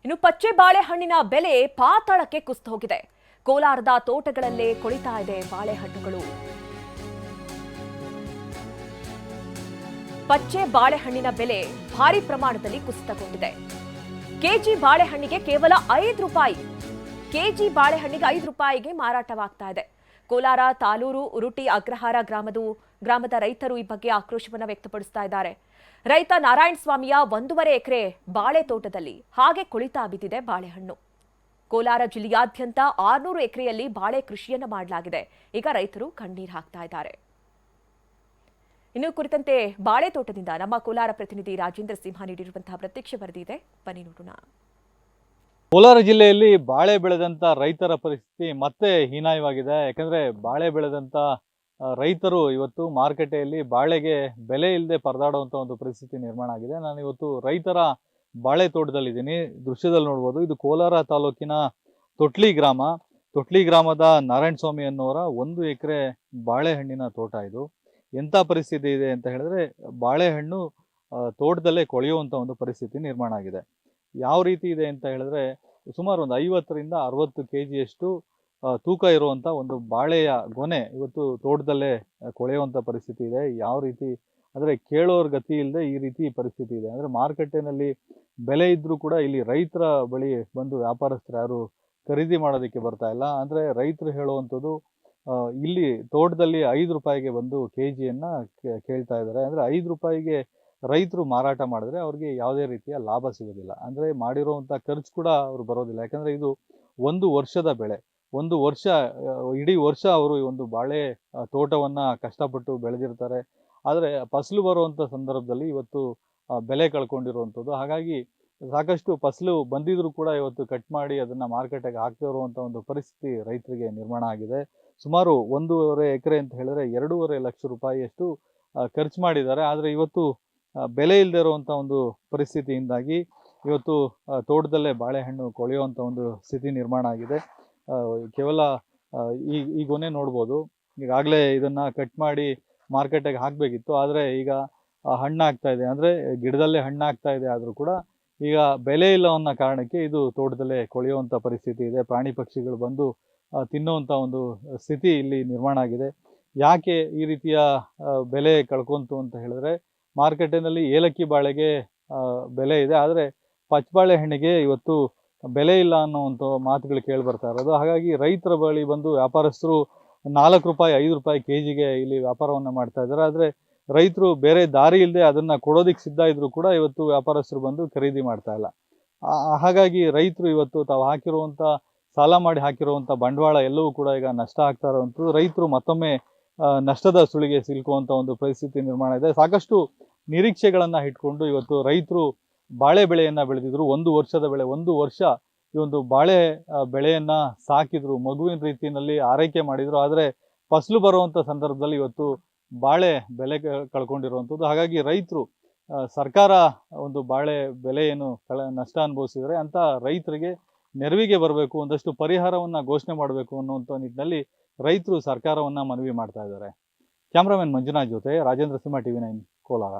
ಇನ್ನು ಪಚ್ಚೆ ಬಾಳೆಹಣ್ಣಿನ ಬೆಲೆ ಪಾತಾಳಕ್ಕೆ ಕುಸಿದು ಹೋಗಿದೆ. ಕೋಲಾರದ ತೋಟಗಳಲ್ಲೇ ಕೊಳಿತಾ ಇದೆ ಬಾಳೆಹಣ್ಣುಗಳು. ಪಚ್ಚೆ ಬಾಳೆಹಣ್ಣಿನ ಬೆಲೆ ಭಾರಿ ಪ್ರಮಾಣದಲ್ಲಿ ಕುಸಿತಗೊಂಡಿದೆ. ಕೆಜಿ ಬಾಳೆಹಣ್ಣಿಗೆ ಕೇವಲ 5 ರೂಪಾಯಿ. ಕೆಜಿ ಬಾಳೆಹಣ್ಣಿಗೆ 5 ರೂಪಾಯಿಗೆ ಮಾರಾಟವಾಗ್ತಾ ಇದೆ. ಕೋಲಾರ ತಾಲೂರು ಉರುಟಿ ಅಗ್ರಹಾರ ಗ್ರಾಮದ ರೈತರು ಈ ಬಗ್ಗೆ ಆಕ್ರೋಶವನ್ನು ವ್ಯಕ್ತಪಡಿಸ್ತಾ ಇದ್ದಾರೆ. ರೈತ ನಾರಾಯಣ ಸ್ವಾಮಿಯ 1.5 ಎಕರೆ ಬಾಳೆ ತೋಟದಲ್ಲಿ ಹಾಗೆ ಕುಳಿತಾ ಬಿದ್ದಿದೆ ಬಾಳೆಹಣ್ಣು. ಕೋಲಾರ ಜಿಲ್ಲೆಯಾದ್ಯಂತ 600 ಎಕರೆಯಲ್ಲಿ ಬಾಳೆ ಕೃಷಿಯನ್ನು ಮಾಡಲಾಗಿದೆ. ಈಗ ರೈತರು ಕಣ್ಣೀರು ಹಾಕ್ತಾ ಇದ್ದಾರೆ. ಇನ್ನು ಕುರಿತಂತೆ ಬಾಳೆ ತೋಟದಿಂದ ನಮ್ಮ ಕೋಲಾರ ಪ್ರತಿನಿಧಿ ರಾಜೇಂದ್ರ ಸಿಂಹ ನೀಡಿರುವಂತಹ ಪ್ರತ್ಯಕ್ಷ ವರದಿ ಇದೆ, ಬನ್ನಿ ನೋಡೋಣ. ಕೋಲಾರ ಜಿಲ್ಲೆಯಲ್ಲಿ ಬಾಳೆ ಬೆಳೆದಂತ ರೈತರ ಪರಿಸ್ಥಿತಿ ಮತ್ತೆ ಹೀನಾಯವಾಗಿದೆ. ಯಾಕಂದ್ರೆ ಬಾಳೆ ಬೆಳೆದಂತ ರೈತರು ಇವತ್ತು ಮಾರುಕಟ್ಟೆಯಲ್ಲಿ ಬಾಳೆಗೆ ಬೆಲೆ ಇಲ್ಲದೆ ಪರದಾಡುವಂತ ಒಂದು ಪರಿಸ್ಥಿತಿ ನಿರ್ಮಾಣ ಆಗಿದೆ. ನಾನು ಇವತ್ತು ರೈತರ ಬಾಳೆ ತೋಟದಲ್ಲಿದ್ದೀನಿ. ದೃಶ್ಯದಲ್ಲಿ ನೋಡ್ಬೋದು, ಇದು ಕೋಲಾರ ತಾಲೂಕಿನ ತೊಟ್ಲಿ ಗ್ರಾಮದ ನಾರಾಯಣ ಸ್ವಾಮಿ ಅನ್ನೋರ 1 ಎಕರೆ ಬಾಳೆಹಣ್ಣಿನ ತೋಟ. ಇದು ಎಂಥ ಪರಿಸ್ಥಿತಿ ಇದೆ ಅಂತ ಹೇಳಿದ್ರೆ, ಬಾಳೆಹಣ್ಣು ತೋಟದಲ್ಲೇ ಕೊಳೆಯುವಂಥ ಒಂದು ಪರಿಸ್ಥಿತಿ ನಿರ್ಮಾಣ ಆಗಿದೆ. ಯಾವ ರೀತಿ ಇದೆ ಅಂತ ಹೇಳಿದ್ರೆ, ಸುಮಾರು ಒಂದು 50ರಿಂದ 60 kgಯಷ್ಟು ತೂಕ ಇರುವಂಥ ಒಂದು ಬಾಳೆಯ ಗೊನೆ ಇವತ್ತು ತೋಟದಲ್ಲೇ ಕೊಳೆಯುವಂಥ ಪರಿಸ್ಥಿತಿ ಇದೆ. ಯಾವ ರೀತಿ ಅಂದರೆ ಕೇಳೋರ್ ಗತಿ ಇಲ್ಲದೆ ಈ ರೀತಿ ಪರಿಸ್ಥಿತಿ ಇದೆ. ಅಂದರೆ ಮಾರುಕಟ್ಟೆನಲ್ಲಿ ಬೆಲೆ ಇದ್ರೂ ಕೂಡ ಇಲ್ಲಿ ರೈತರ ಬಳಿ ಬಂದು ವ್ಯಾಪಾರಸ್ಥರು ಯಾರು ಖರೀದಿ ಮಾಡೋದಕ್ಕೆ ಬರ್ತಾ ಇಲ್ಲ. ಅಂದರೆ ರೈತರು ಹೇಳುವಂಥದ್ದು ಇಲ್ಲಿ ತೋಟದಲ್ಲಿ 5 ರೂಪಾಯಿಗೆ ಬಂದು ಕೆಜಿಯನ್ನು ಕೇಳ್ತಾ ಇದ್ದಾರೆ. ಅಂದರೆ 5 ರೂಪಾಯಿಗೆ ರೈತರು ಮಾರಾಟ ಮಾಡಿದ್ರೆ ಅವ್ರಿಗೆ ಯಾವುದೇ ರೀತಿಯ ಲಾಭ ಸಿಗೋದಿಲ್ಲ. ಅಂದರೆ ಮಾಡಿರುವಂಥ ಖರ್ಚು ಕೂಡ ಅವ್ರು ಬರೋದಿಲ್ಲ. ಯಾಕಂದರೆ ಇದು 1 ವರ್ಷದ ಬೆಳೆ. 1 ವರ್ಷ, ಇಡೀ ವರ್ಷ ಅವರು ಈ ಒಂದು ಬಾಳೆ ತೋಟವನ್ನು ಕಷ್ಟಪಟ್ಟು ಬೆಳೆದಿರ್ತಾರೆ. ಆದರೆ ಫಸಲು ಬರುವಂಥ ಸಂದರ್ಭದಲ್ಲಿ ಇವತ್ತು ಬೆಲೆ ಕಳ್ಕೊಂಡಿರುವಂಥದ್ದು. ಹಾಗಾಗಿ ಸಾಕಷ್ಟು ಫಸಲು ಬಂದಿದ್ರು ಕೂಡ ಇವತ್ತು ಕಟ್ ಮಾಡಿ ಅದನ್ನು ಮಾರ್ಕೆಟಿಗೆ ಹಾಕ್ತಾ ಇರುವಂಥ ಒಂದು ಪರಿಸ್ಥಿತಿ ರೈತರಿಗೆ ನಿರ್ಮಾಣ ಆಗಿದೆ. ಸುಮಾರು 1.5 ಎಕರೆ ಅಂತ ಹೇಳಿದ್ರೆ 2.5 ಲಕ್ಷ ರೂಪಾಯಿಯಷ್ಟು ಖರ್ಚು ಮಾಡಿದ್ದಾರೆ. ಆದರೆ ಇವತ್ತು ಬೆಲೆ ಇಲ್ಲದೆ ಇರುವಂಥ ಒಂದು ಪರಿಸ್ಥಿತಿಯಿಂದಾಗಿ ಇವತ್ತು ತೋಟದಲ್ಲೇ ಬಾಳೆಹಣ್ಣು ಕೊಳೆಯುವಂಥ ಒಂದು ಸ್ಥಿತಿ ನಿರ್ಮಾಣ ಆಗಿದೆ. ಕೇವಲ ಈ ಗೊನೆ ನೋಡ್ಬೋದು, ಈಗಾಗಲೇ ಇದನ್ನು ಕಟ್ ಮಾಡಿ ಮಾರ್ಕೆಟಿಗೆ ಹಾಕಬೇಕಿತ್ತು. ಆದರೆ ಈಗ ಹಣ್ಣಾಗ್ತಾ ಇದೆ, ಅಂದರೆ ಗಿಡದಲ್ಲೇ ಹಣ್ಣಾಗ್ತಾ ಇದೆ. ಆದರೂ ಕೂಡ ಈಗ ಬೆಲೆ ಇಲ್ಲ ಅನ್ನೋ ಕಾರಣಕ್ಕೆ ಇದು ತೋಟದಲ್ಲೇ ಕೊಳೆಯುವಂಥ ಪರಿಸ್ಥಿತಿ ಇದೆ. ಪ್ರಾಣಿ ಪಕ್ಷಿಗಳು ಬಂದು ತಿನ್ನುವಂಥ ಒಂದು ಸ್ಥಿತಿ ಇಲ್ಲಿ ನಿರ್ಮಾಣ ಆಗಿದೆ. ಯಾಕೆ ಈ ರೀತಿಯ ಬೆಲೆ ಕಳ್ಕೊಂತು ಅಂತ ಹೇಳಿದ್ರೆ, ಮಾರ್ಕೆಟಿನಲ್ಲಿ ಏಲಕ್ಕಿ ಬಾಳೆಗೆ ಬೆಲೆ ಇದೆ, ಆದರೆ ಪಚ್ಚಬಾಳೆಹಣ್ಣಿಗೆ ಇವತ್ತು ಬೆಲೆ ಇಲ್ಲ ಅನ್ನೋವಂಥ ಮಾತುಗಳು ಕೇಳಿ ಬರ್ತಾ ಇರೋದು. ಹಾಗಾಗಿ ರೈತರ ಬಳಿ ಬಂದು ವ್ಯಾಪಾರಸ್ಥರು 4 ರೂಪಾಯಿ 5 ರೂಪಾಯಿ ಕೆಜಿಗೆ ಇಲ್ಲಿ ವ್ಯಾಪಾರವನ್ನು ಮಾಡ್ತಾ ಇದ್ದಾರೆ. ಆದರೆ ರೈತರು ಬೇರೆ ದಾರಿ ಇಲ್ಲದೆ ಅದನ್ನು ಕೊಡೋದಿಕ್ಕೆ ಸಿದ್ಧ ಇದ್ರು ಕೂಡ ಇವತ್ತು ವ್ಯಾಪಾರಸ್ಥರು ಬಂದು ಖರೀದಿ ಮಾಡ್ತಾ ಇಲ್ಲ. ಹಾಗಾಗಿ ರೈತರು ಇವತ್ತು ತಾವು ಹಾಕಿರುವಂಥ ಸಾಲ ಮಾಡಿ ಹಾಕಿರುವಂಥ ಬಂಡವಾಳ ಎಲ್ಲವೂ ಕೂಡ ಈಗ ನಷ್ಟ ಆಗ್ತಾ ಇರುವಂಥದ್ದು. ರೈತರು ಮತ್ತೊಮ್ಮೆ ನಷ್ಟದ ಸುಳಿಗೆ ಸಿಲುಕುವಂಥ ಒಂದು ಪರಿಸ್ಥಿತಿ ನಿರ್ಮಾಣ ಇದೆ. ಸಾಕಷ್ಟು ನಿರೀಕ್ಷೆಗಳನ್ನು ಇಟ್ಕೊಂಡು ಇವತ್ತು ರೈತರು ಬಾಳೆ ಬೆಳೆಯನ್ನು ಬೆಳೆದಿದ್ರು. 1 ವರ್ಷದ ಬೆಳೆ, 1 ವರ್ಷ ಈ ಒಂದು ಬಾಳೆ ಬೆಳೆಯನ್ನು ಸಾಕಿದ್ರು, ಮಗುವಿನ ರೀತಿಯಲ್ಲಿ ಆರೈಕೆ ಮಾಡಿದ್ರು. ಆದರೆ ಫಸಲು ಬರುವಂಥ ಸಂದರ್ಭದಲ್ಲಿ ಇವತ್ತು ಬಾಳೆ ಬೆಲೆ ಕಳ್ಕೊಂಡಿರುವಂಥದ್ದು. ಹಾಗಾಗಿ ರೈತರು ಸರ್ಕಾರ ಒಂದು ಬಾಳೆ ಬೆಲೆ ಏನು ನಷ್ಟ ಅನುಭವಿಸಿದರೆ ಅಂಥ ರೈತರಿಗೆ ನೆರವಿಗೆ ಬರಬೇಕು, ಒಂದಷ್ಟು ಪರಿಹಾರವನ್ನು ಘೋಷಣೆ ಮಾಡಬೇಕು ಅನ್ನುವಂಥ ನಿಟ್ಟಿನಲ್ಲಿ ರೈತರು ಸರ್ಕಾರವನ್ನು ಮನವಿ ಮಾಡ್ತಾ ಇದ್ದಾರೆ. ಕ್ಯಾಮ್ರಾಮನ್ ಮಂಜುನಾಥ್ ಜೊತೆ ರಾಜೇಂದ್ರ ಸಿಂಹ, TV9 ಕೋಲಾರ.